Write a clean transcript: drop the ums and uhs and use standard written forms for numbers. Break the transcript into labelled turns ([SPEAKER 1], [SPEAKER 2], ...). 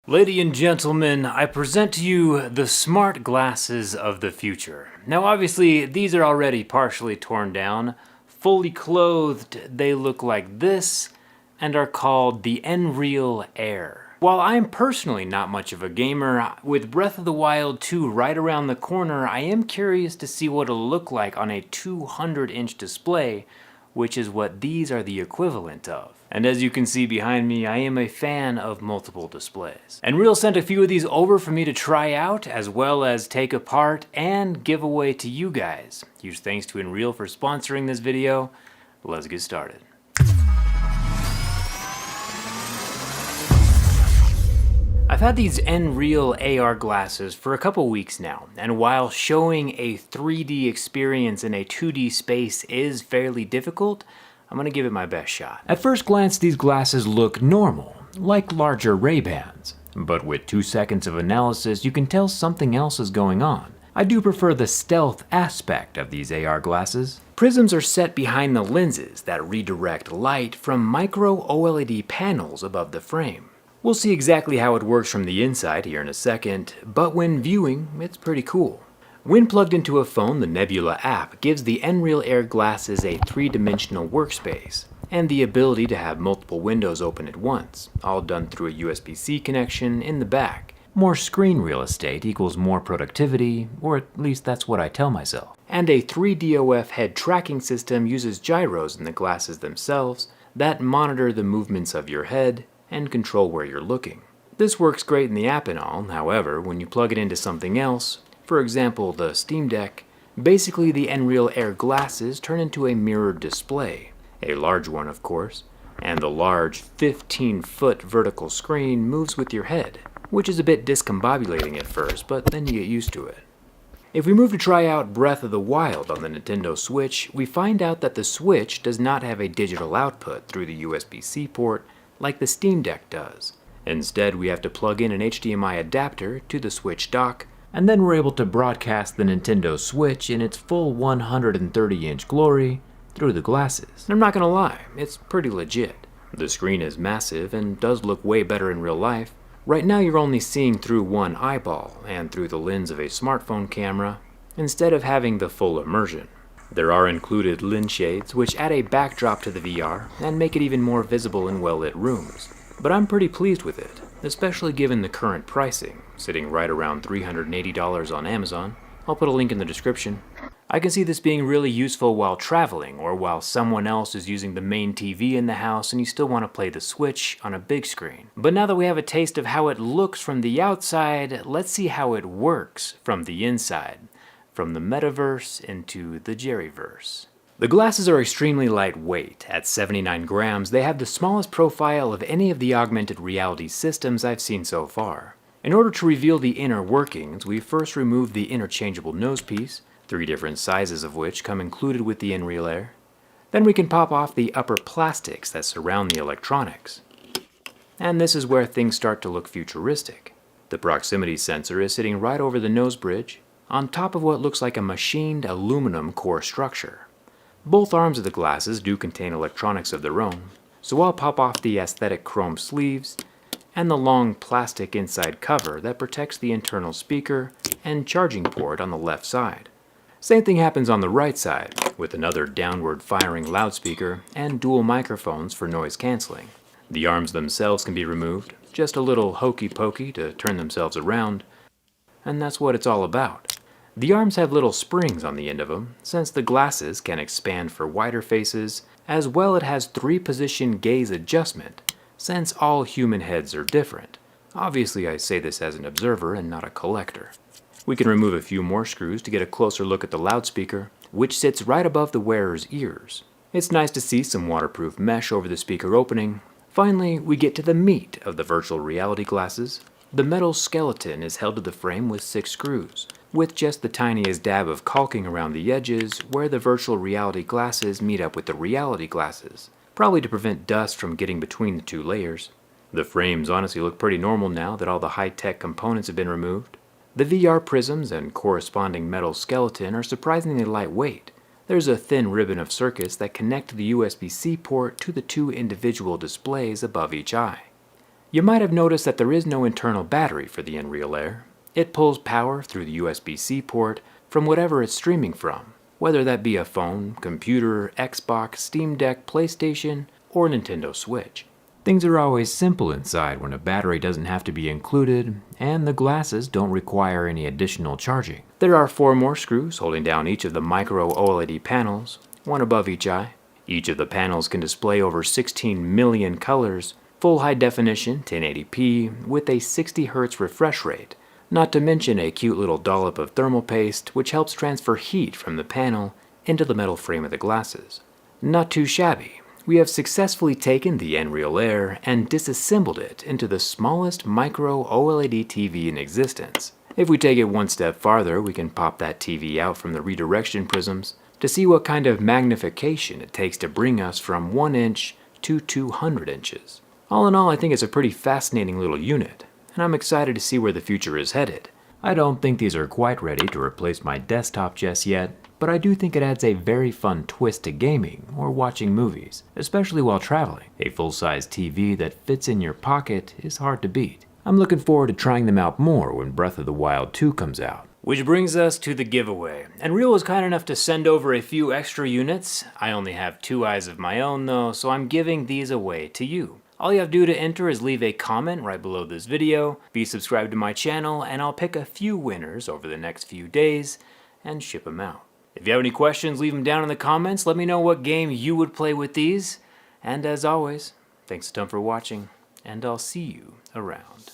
[SPEAKER 1] Ladies and gentlemen, I present to you the smart glasses of the future. Now obviously, these are already partially torn down. Fully clothed, they look like this and are called the Nreal Air. While I'm personally not much of a gamer, with Breath of the Wild 2 right around the corner, I am curious to see what it'll look like on a 200-inch display, which is what these are the equivalent of. And as you can see behind me, I am a fan of multiple displays. Nreal sent a few of these over for me to try out, as well as take apart and give away to you guys. Huge thanks to Nreal for sponsoring this video. Let's get started. I've had these Nreal AR glasses for a couple weeks now, and while showing a 3D experience in a 2D space is fairly difficult, I'm gonna give it my best shot. At first glance, these glasses look normal, like larger Ray-Bans. But with 2 seconds of analysis, you can tell something else is going on. I do prefer the stealth aspect of these AR glasses. Prisms are set behind the lenses that redirect light from micro OLED panels above the frame. We'll see exactly how it works from the inside here in a second, but when viewing, it's pretty cool. When plugged into a phone, the Nebula app gives the Nreal Air glasses a 3-dimensional workspace, and the ability to have multiple windows open at once, all done through a USB-C connection in the back. More screen real estate equals more productivity, or at least that's what I tell myself. And a 3DOF head tracking system uses gyros in the glasses themselves that monitor the movements of your head and control where you're looking. This works great in the app and all, however, when you plug it into something else, for example the Steam Deck, basically the Nreal Air glasses turn into a mirrored display, a large one of course, and the large 15-foot vertical screen moves with your head, which is a bit discombobulating at first, but then you get used to it. If we move to try out Breath of the Wild on the Nintendo Switch, we find out that the Switch does not have a digital output through the USB-C port like the Steam Deck does. Instead, we have to plug in an HDMI adapter to the Switch dock, and then we're able to broadcast the Nintendo Switch in its full 130-inch glory through the glasses. And I'm not gonna lie, it's pretty legit. The screen is massive and does look way better in real life. Right now you're only seeing through one eyeball and through the lens of a smartphone camera, instead of having the full immersion. There are included lens shades which add a backdrop to the VR and make it even more visible in well-lit rooms. But I'm pretty pleased with it, especially given the current pricing, sitting right around $380 on Amazon. I'll put a link in the description. I can see this being really useful while traveling or while someone else is using the main TV in the house and you still want to play the Switch on a big screen. But now that we have a taste of how it looks from the outside, let's see how it works from the inside. From the metaverse into the Jerryverse. The glasses are extremely lightweight. At 79 grams, they have the smallest profile of any of the augmented reality systems I've seen so far. In order to reveal the inner workings, we first remove the interchangeable nose piece, 3 different sizes of which come included with the Nreal Air. Then we can pop off the upper plastics that surround the electronics. And this is where things start to look futuristic. The proximity sensor is sitting right over the nose bridge, on top of what looks like a machined aluminum core structure. Both arms of the glasses do contain electronics of their own, so I'll pop off the aesthetic chrome sleeves and the long plastic inside cover that protects the internal speaker and charging port on the left side. Same thing happens on the right side, with another downward firing loudspeaker and dual microphones for noise cancelling. The arms themselves can be removed, just a little hokey pokey to turn themselves around, and that's what it's all about. The arms have little springs on the end of them, since the glasses can expand for wider faces, as well it has 3-position gaze adjustment, since all human heads are different. Obviously I say this as an observer and not a collector. We can remove a few more screws to get a closer look at the loudspeaker, which sits right above the wearer's ears. It's nice to see some waterproof mesh over the speaker opening. Finally, we get to the meat of the virtual reality glasses. The metal skeleton is held to the frame with 6 screws, with just the tiniest dab of caulking around the edges where the virtual reality glasses meet up with the reality glasses, probably to prevent dust from getting between the 2 layers. The frames honestly look pretty normal now that all the high-tech components have been removed. The VR prisms and corresponding metal skeleton are surprisingly lightweight. There's a thin ribbon of circuits that connect the USB-C port to the 2 individual displays above each eye. You might have noticed that there is no internal battery for the Unreal Air. It pulls power through the USB-C port from whatever it's streaming from, whether that be a phone, computer, Xbox, Steam Deck, PlayStation, or Nintendo Switch. Things are always simple inside when a battery doesn't have to be included, and the glasses don't require any additional charging. There are 4 more screws holding down each of the micro OLED panels, one above each eye. Each of the panels can display over 16 million colors, full high definition 1080p with a 60 Hz refresh rate, not to mention a cute little dollop of thermal paste which helps transfer heat from the panel into the metal frame of the glasses. Not too shabby. We have successfully taken the Unreal Air and disassembled it into the smallest micro OLED TV in existence. If we take it one step farther, we can pop that TV out from the redirection prisms to see what kind of magnification it takes to bring us from 1 inch to 200 inches. All in all, I think it's a pretty fascinating little unit, and I'm excited to see where the future is headed. I don't think these are quite ready to replace my desktop just yet, but I do think it adds a very fun twist to gaming or watching movies, especially while traveling. A full-size TV that fits in your pocket is hard to beat. I'm looking forward to trying them out more when Breath of the Wild 2 comes out. Which brings us to the giveaway. Unreal was kind enough to send over a few extra units. I only have 2 eyes of my own though, so I'm giving these away to you. All you have to do to enter is leave a comment right below this video, be subscribed to my channel, and I'll pick a few winners over the next few days and ship them out. If you have any questions, leave them down in the comments. Let me know what game you would play with these. And as always, thanks a ton for watching, and I'll see you around.